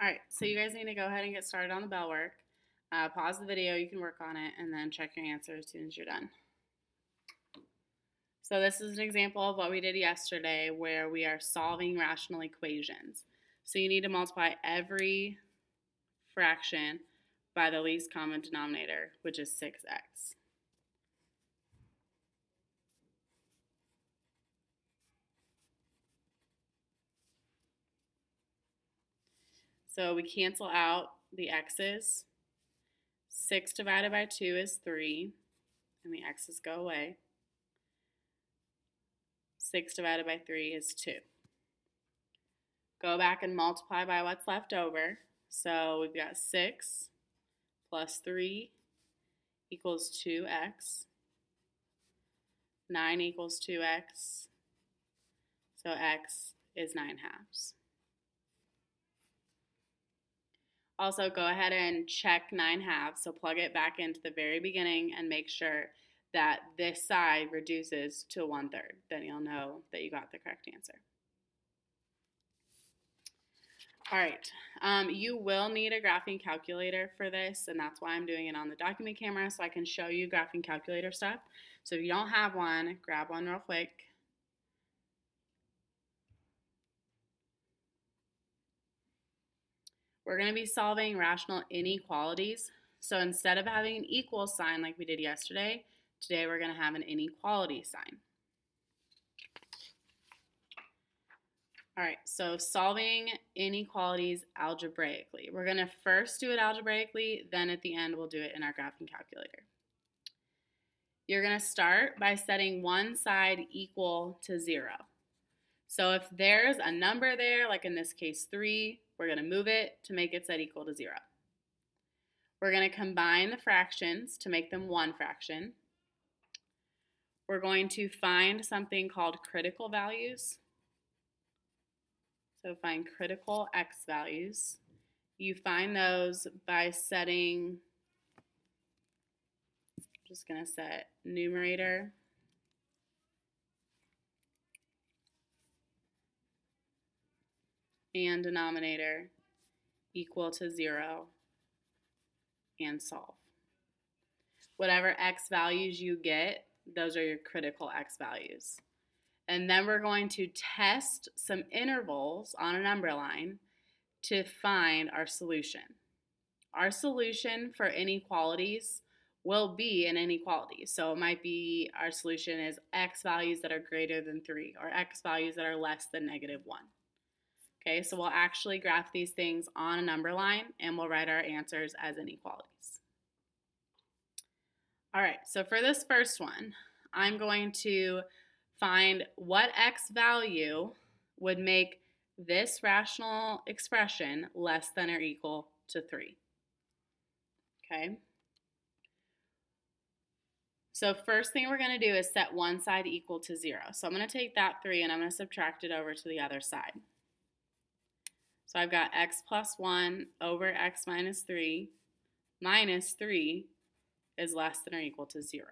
Alright, so you guys need to go ahead and get started on the bell work. Pause the video, you can work on it, and then check your answer as soon as you're done. So this is an example of what we did yesterday where we are solving rational equations. So you need to multiply every fraction by the least common denominator, which is 6x. So we cancel out the x's. 6 divided by 2 is 3, and the x's go away. 6 divided by 3 is 2. Go back and multiply by what's left over. So we've got 6 plus 3 equals 2x. 9 equals 2x. So x is 9/2. Also, go ahead and check 9/2, so plug it back into the very beginning and make sure that this side reduces to 1/3. Then you'll know that you got the correct answer. All right, you will need a graphing calculator for this, and that's why I'm doing it on the document camera so I can show you graphing calculator stuff. So if you don't have one, grab one real quick. We're going to be solving rational inequalities. So instead of having an equal sign like we did yesterday, today we're going to have an inequality sign. All right, so solving inequalities algebraically. We're going to first do it algebraically, then at the end we'll do it in our graphing calculator. You're going to start by setting one side equal to 0. So if there's a number there, like in this case 3, we're going to move it to make it set equal to 0. We're going to combine the fractions to make them one fraction. We're going to find something called critical values. So find critical x values. You find those by setting, I'm just going to set numerator and denominator equal to 0 and solve. Whatever x values you get, those are your critical x values. And then we're going to test some intervals on a number line to find our solution. Our solution for inequalities will be an inequality. So it might be our solution is x values that are greater than 3 or x values that are less than -1. Okay, so we'll actually graph these things on a number line and we'll write our answers as inequalities. All right, so for this first one, I'm going to find what x value would make this rational expression less than or equal to 3. Okay? So first thing we're going to do is set one side equal to 0. So I'm going to take that 3 and I'm going to subtract it over to the other side. So I've got x plus 1 over x minus 3 minus 3 is less than or equal to 0.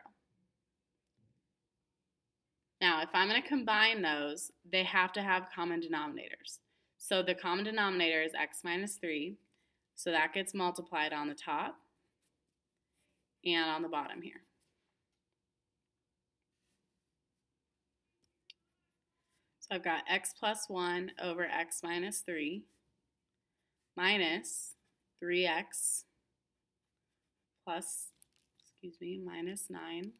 Now, if I'm going to combine those, they have to have common denominators. So the common denominator is x minus 3, so that gets multiplied on the top and on the bottom here. So I've got x plus 1 over x minus 3 minus 3x plus, minus 9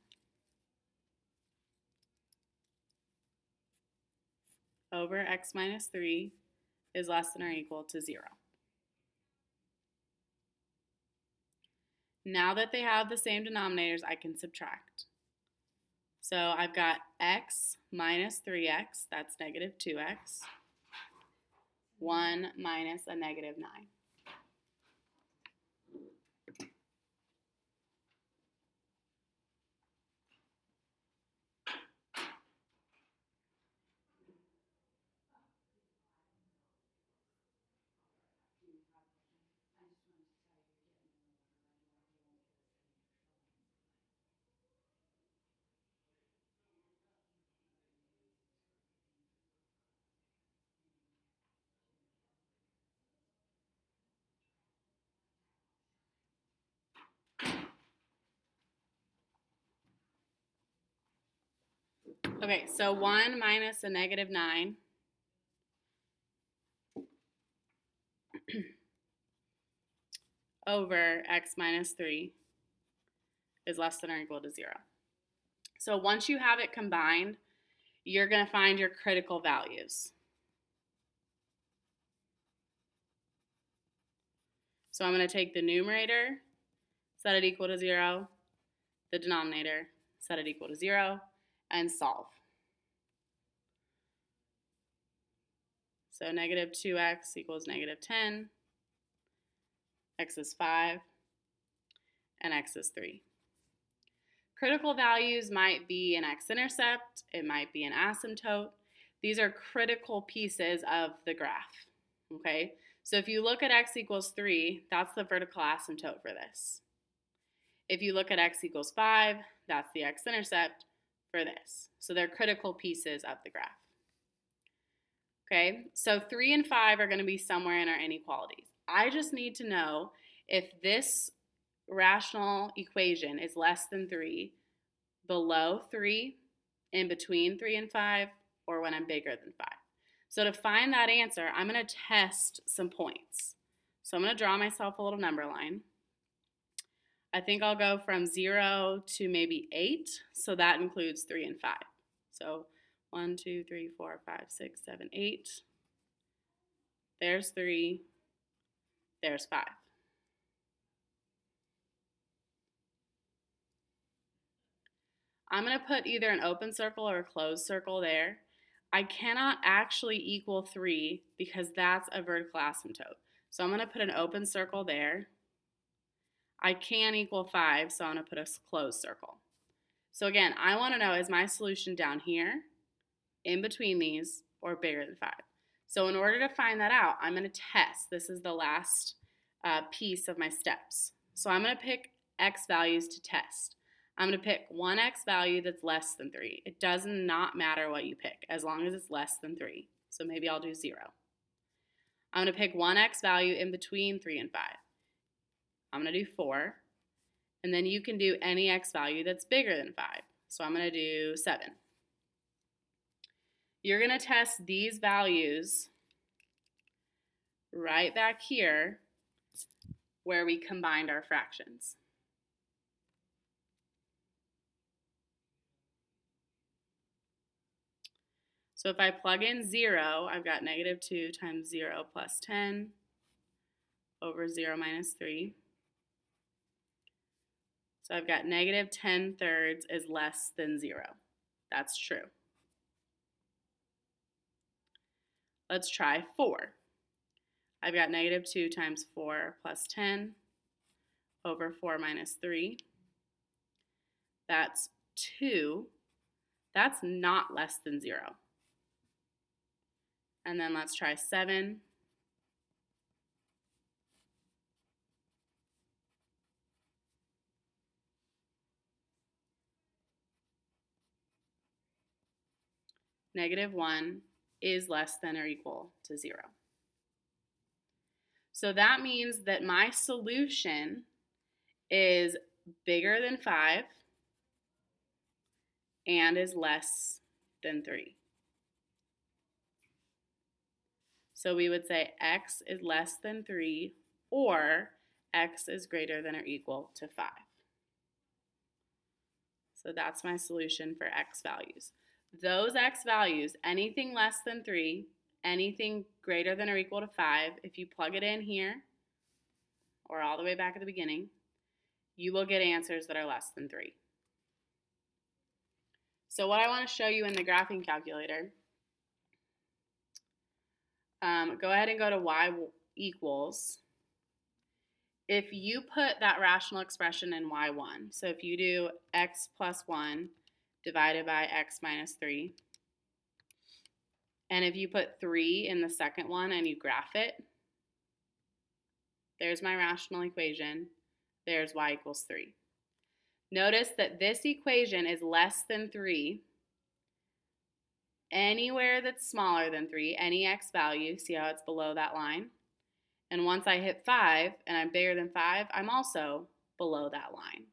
over x minus 3 is less than or equal to 0. Now that they have the same denominators, I can subtract. So I've got x minus 3x, that's negative 2x, 1 minus a negative 9. Okay, so 1 minus a negative 9 over x minus 3 is less than or equal to 0. So once you have it combined, you're going to find your critical values. So I'm going to take the numerator, set it equal to 0, the denominator, set it equal to 0, and solve. So negative 2x equals negative 10, x is 5, and x is 3. Critical values might be an x-intercept, it might be an asymptote. These are critical pieces of the graph, okay? So if you look at x equals 3, that's the vertical asymptote for this. If you look at x equals 5, that's the x-intercept for this. So they're critical pieces of the graph. Okay, so 3 and 5 are going to be somewhere in our inequalities. I just need to know if this rational equation is less than 3, below 3, in between 3 and 5, or when I'm bigger than 5. So to find that answer, I'm going to test some points. So I'm going to draw myself a little number line. I think I'll go from 0 to maybe 8, so that includes 3 and 5. So 1, 2, 3, 4, 5, 6, 7, 8. There's 3. There's 5. I'm going to put either an open circle or a closed circle there. I cannot actually equal 3 because that's a vertical asymptote. So I'm going to put an open circle there. I can equal 5, so I'm going to put a closed circle. So again, I want to know, is my solution down here, in between these, or bigger than 5? So in order to find that out, I'm going to test. This is the last piece of my steps. So I'm going to pick x values to test. I'm going to pick one x value that's less than 3. It does not matter what you pick, as long as it's less than 3. So maybe I'll do 0. I'm going to pick one x value in between 3 and 5. I'm going to do 4. And then you can do any x value that's bigger than 5. So I'm going to do 7. You're going to test these values right back here where we combined our fractions. So if I plug in 0, I've got negative 2 times 0 plus 10 over 0 minus 3. So I've got negative 10 thirds is less than 0. That's true. Let's try 4. I've got negative 2 times 4 plus 10 over 4 minus 3. That's 2. That's not less than 0. And then let's try 7. Negative 1 is less than or equal to 0. So that means that my solution is bigger than 5 and is less than 3. So we would say x is less than 3 or x is greater than or equal to 5. So that's my solution for x values. Those x values, anything less than 3, anything greater than or equal to 5, if you plug it in here or all the way back at the beginning, you will get answers that are less than 3. So what I want to show you in the graphing calculator, go ahead and go to y equals. If you put that rational expression in y1, so if you do x plus 1 divided by x minus 3, and if you put 3 in the second one and you graph it, there's my rational equation. There's y equals 3. Notice that this equation is less than 3 anywhere that's smaller than 3, any x value. See how it's below that line? And once I hit 5 and I'm bigger than 5, I'm also below that line.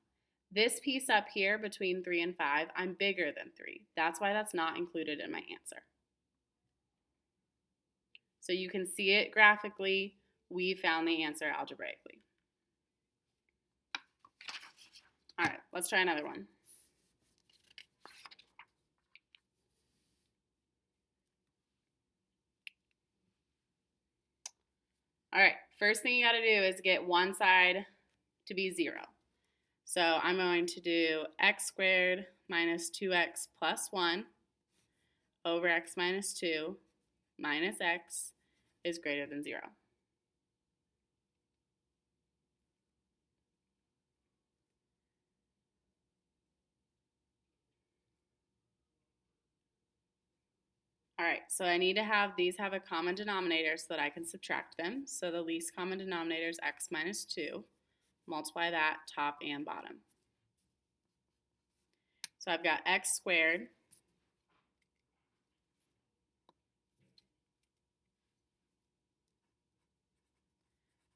This piece up here between 3 and 5, I'm bigger than 3. That's why that's not included in my answer. So you can see it graphically. We found the answer algebraically. All right, let's try another one. All right, first thing you got to do is get one side to be 0. So I'm going to do x squared minus 2x plus 1 over x minus 2 minus x is greater than 0. All right, so I need to have these have a common denominator so that I can subtract them. So the least common denominator is x minus 2. Multiply that top and bottom. So I've got x squared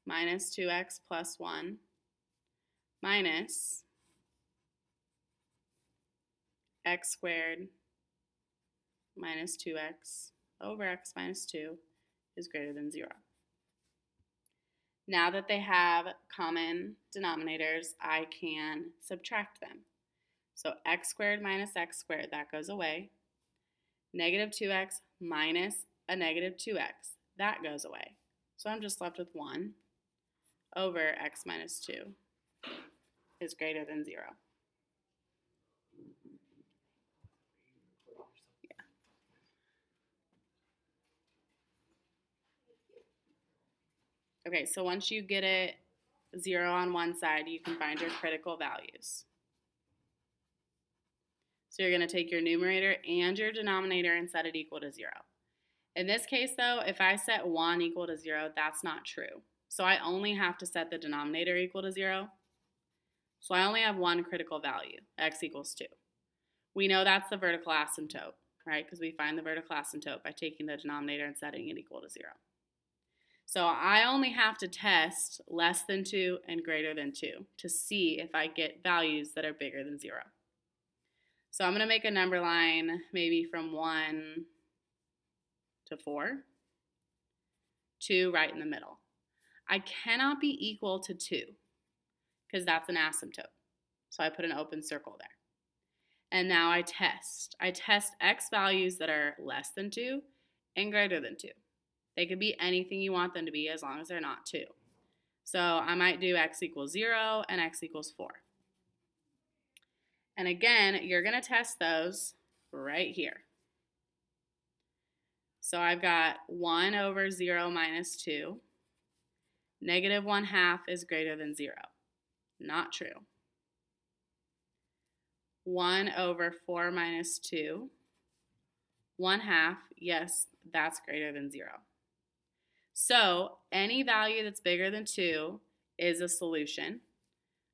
minus 2x plus 1 minus x squared minus 2x over x minus 2 is greater than 0. Now that they have common denominators, I can subtract them. So x squared minus x squared, that goes away. Negative 2x minus a negative 2x, that goes away. So I'm just left with 1 over x minus 2 is greater than 0. Okay, so once you get it 0 on one side, you can find your critical values. So you're going to take your numerator and your denominator and set it equal to 0. In this case, though, if I set 1 equal to 0, that's not true. So I only have to set the denominator equal to 0. So I only have one critical value, x equals 2. We know that's the vertical asymptote, right? Because we find the vertical asymptote by taking the denominator and setting it equal to 0. So I only have to test less than 2 and greater than 2 to see if I get values that are bigger than 0. So I'm going to make a number line maybe from 1 to 4, 2 right in the middle. I cannot be equal to 2 because that's an asymptote. So I put an open circle there. And now I test. I test x values that are less than 2 and greater than 2. They could be anything you want them to be as long as they're not 2. So I might do x equals 0 and x equals 4. And again, you're going to test those right here. So I've got 1 over 0 minus 2. Negative 1/2 is greater than 0. Not true. 1 over 4 minus 2. 1/2, yes, that's greater than 0. So any value that's bigger than 2 is a solution.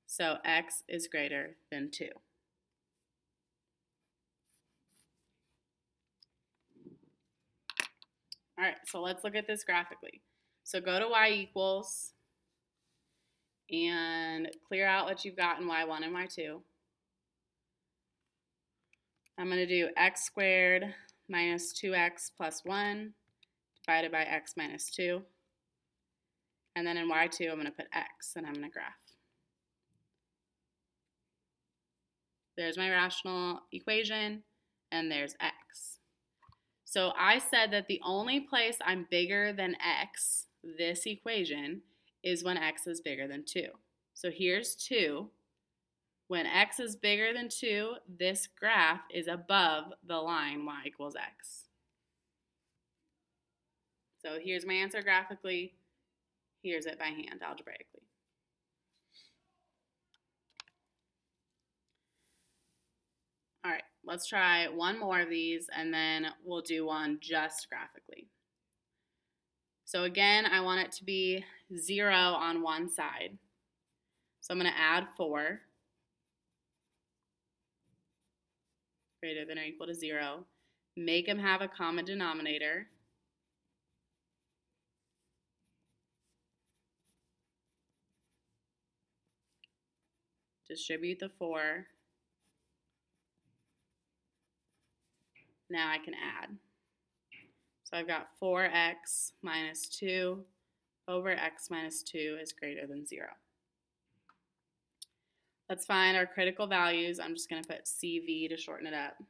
So x is greater than 2. All right, so let's look at this graphically. So go to y equals and clear out what you've got in y1 and y2. I'm going to do x squared minus 2x plus 1 divided by x minus 2. And then in y2, I'm going to put x, and I'm going to graph. There's my rational equation, and there's x. So I said that the only place I'm bigger than x, this equation, is when x is bigger than 2. So here's 2. When x is bigger than 2, this graph is above the line y equals x. So here's my answer graphically. Here's it by hand, algebraically. All right, let's try one more of these, and then we'll do one just graphically. So again, I want it to be 0 on one side. So I'm going to add 4. Greater than or equal to 0. Make them have a common denominator. distribute the 4. Now I can add. So I've got 4x minus 2 over x minus 2 is greater than 0. Let's find our critical values. I'm just going to put CV to shorten it up.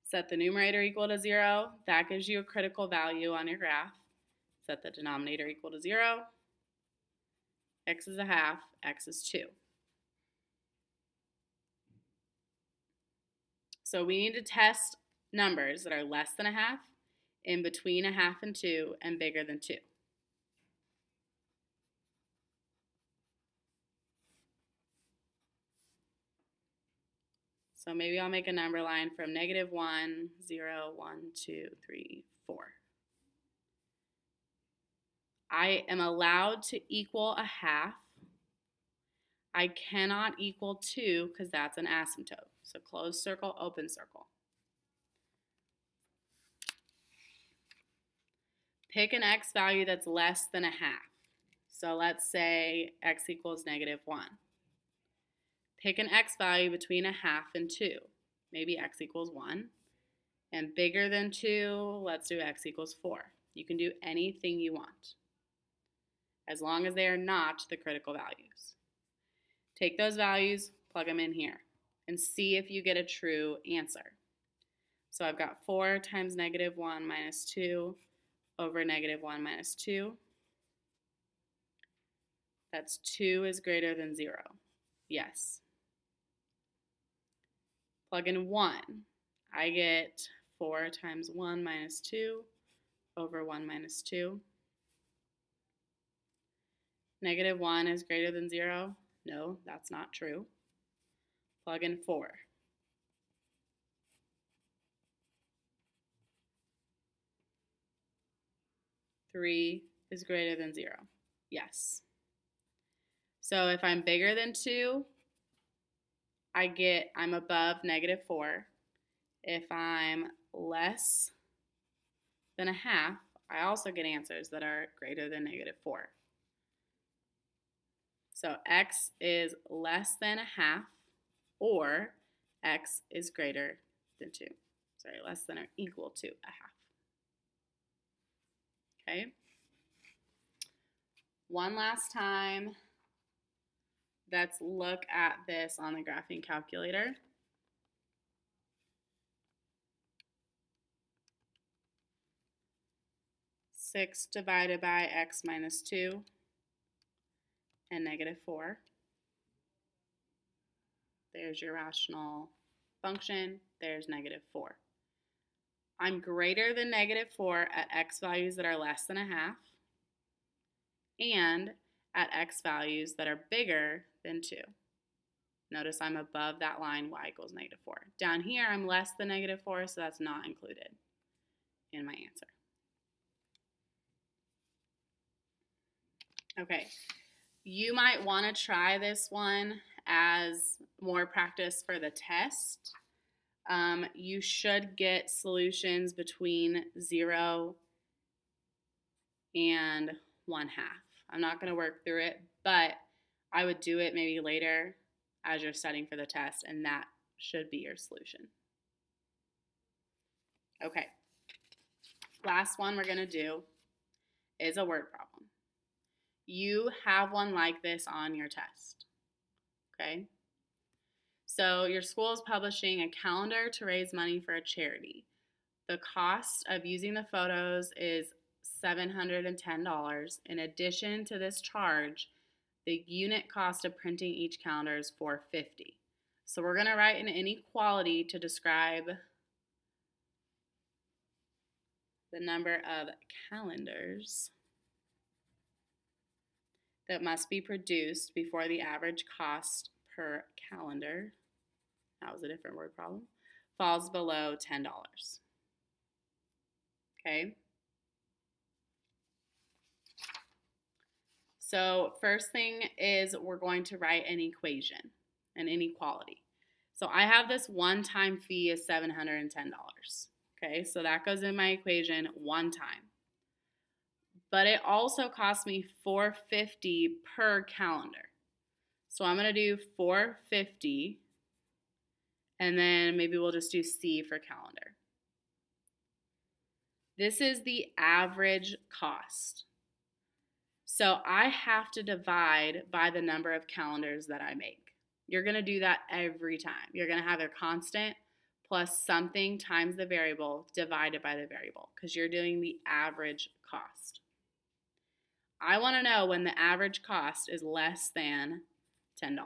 Set the numerator equal to 0. That gives you a critical value on your graph. Set the denominator equal to 0. X is a half, x is 2. So we need to test numbers that are less than a half, in between a half and 2, and bigger than 2. So maybe I'll make a number line from -1, 0, 1, 2, 3, 4. I am allowed to equal a half. I cannot equal 2 because that's an asymptote. So closed circle, open circle. Pick an x value that's less than a half. So let's say x equals -1. Pick an x value between a half and 2. Maybe x equals 1. And bigger than 2, let's do x equals 4. You can do anything you want, as long as they are not the critical values. Take those values, plug them in here, and see if you get a true answer. So I've got 4 times -1 minus 2 over -1 minus 2. That's 2 is greater than 0. Yes. Plug in 1. I get 4 times 1 minus 2 over 1 minus 2. -1 is greater than 0. No, that's not true. Plug in 4. Three is greater than 0. Yes. So if I'm bigger than 2, I'm above -4. If I'm less than a half, I also get answers that are greater than -4. So x is less than a half, or x is greater than 2. Sorry, less than or equal to a half. Okay? One last time, let's look at this on the graphing calculator. Six divided by x minus 2 and -4. There's your rational function. There's -4. I'm greater than -4 at x values that are less than a half, and at x values that are bigger than 2. Notice I'm above that line, y equals -4. Down here, I'm less than -4, so that's not included in my answer. Okay, you might want to try this one as more practice for the test. You should get solutions between 0 and 1/2. I'm not going to work through it, but I would do it maybe later as you're studying for the test, and that should be your solution. Okay, last one we're going to do is a word problem. You have one like this on your test, okay? So your school is publishing a calendar to raise money for a charity. The cost of using the photos is $710. In addition to this charge, the unit cost of printing each calendar is $450. So we're going to write an inequality to describe the number of calendars that must be produced before the average cost per calendar, that was a different word problem, falls below $10. Okay? So first thing is we're going to write an equation, an inequality. So I have this one-time fee of $710. Okay, so that goes in my equation one time. But it also costs me $450 per calendar. So I'm going to do 450, and then maybe we'll just do C for calendar. This is the average cost. So I have to divide by the number of calendars that I make. You're going to do that every time. You're going to have a constant plus something times the variable divided by the variable because you're doing the average cost. I want to know when the average cost is less than $10.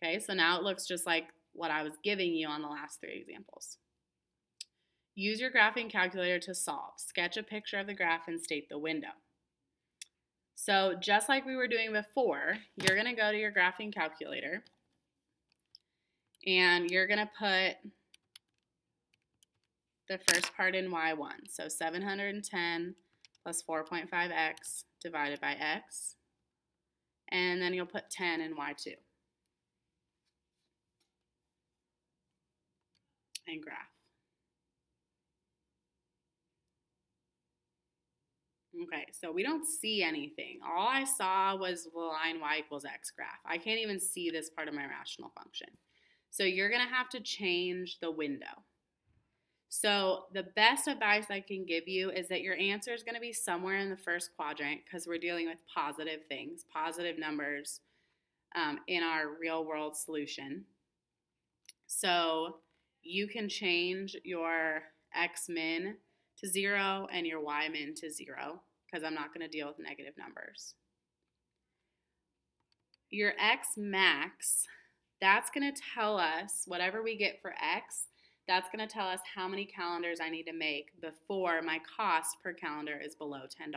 Okay, so now it looks just like what I was giving you on the last 3 examples. Use your graphing calculator to solve. Sketch a picture of the graph and state the window. So just like we were doing before, you're going to go to your graphing calculator and you're going to put the first part in y1. So 710 plus 4.5x divided by x. And then you'll put 10 in y2. And graph. Okay, so we don't see anything. All I saw was the line y equals x graph. I can't even see this part of my rational function. So you're going to have to change the window. So the best advice I can give you is that your answer is going to be somewhere in the first quadrant because we're dealing with positive things, positive numbers in our real world solution. So you can change your x min to 0 and your y min to 0 because I'm not going to deal with negative numbers. Your x max, that's going to tell us, whatever we get for x, that's going to tell us how many calendars I need to make before my cost per calendar is below $10.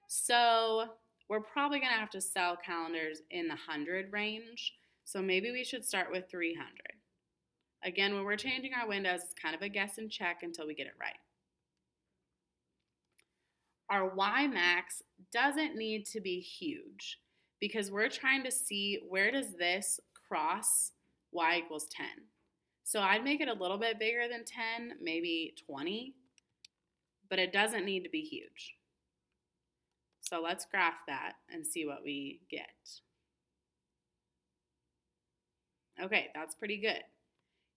So we're probably going to have to sell calendars in the 100 range. So maybe we should start with 300. Again, when we're changing our windows, it's kind of a guess and check until we get it right. Our Y max doesn't need to be huge because we're trying to see where does this cross y equals 10. So I'd make it a little bit bigger than 10, maybe 20, but it doesn't need to be huge. So let's graph that and see what we get. Okay, that's pretty good.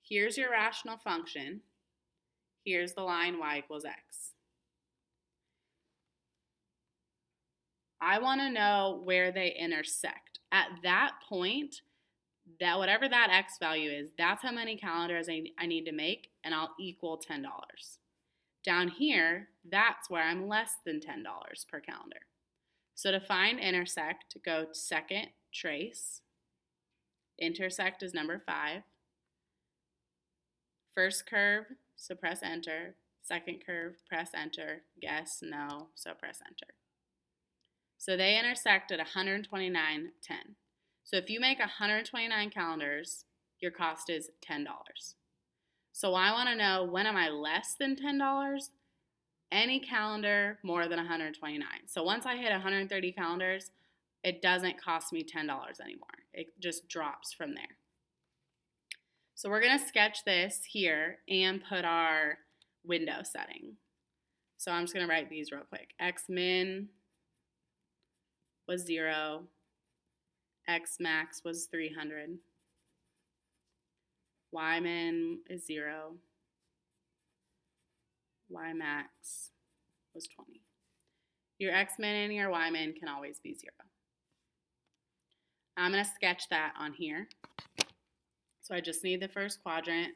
Here's your rational function. Here's the line y equals x. I want to know where they intersect. At that point, that whatever that x value is, that's how many calendars I need to make, and I'll equal $10. Down here, that's where I'm less than $10 per calendar. So to find intersect, go to second, trace. Intersect is number 5. First curve, so press enter. Second curve, press enter. Guess, no, so press enter. So they intersect at 129.10. So if you make 129 calendars, your cost is $10. So I want to know, when am I less than $10? Any calendar more than 129. So once I hit 130 calendars, it doesn't cost me $10 anymore. It just drops from there. So we're going to sketch this here and put our window setting. So I'm just going to write these real quick. X min was 0. X max was 300. Y min is 0. Y max was 20. Your X min and your Y min can always be 0. I'm going to sketch that on here. So I just need the first quadrant.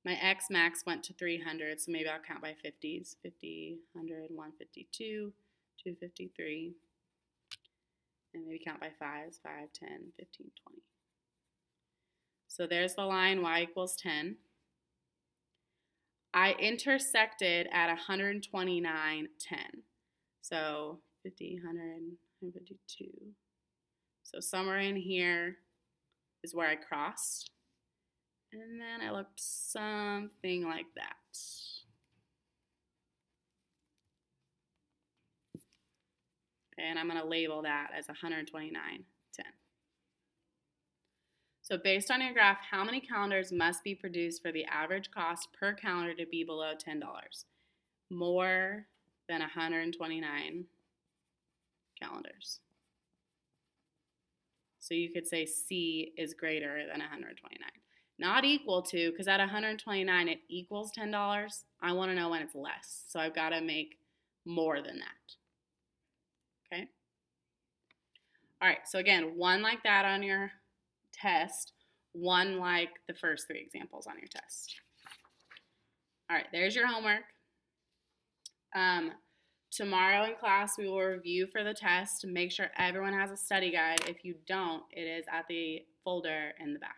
My X max went to 300, so maybe I'll count by 50s. 50, 100, 152, 253. And maybe count by 5s, 5, 10, 15, 20. So there's the line y equals 10. I intersected at 129.10. So 50, 100, 152. So somewhere in here is where I crossed. And then I looked something like that. And I'm going to label that as 129.10. So based on your graph, how many calendars must be produced for the average cost per calendar to be below $10? More than 129. calendars. So you could say C is greater than 129. Not equal to, because at 129 it equals $10. I want to know when it's less. So I've got to make more than that. Okay? All right, so again, one like that on your test, one like the first three examples on your test. All right, there's your homework. Tomorrow in class, we will review for the test. Make sure everyone has a study guide. If you don't, it is at the folder in the back.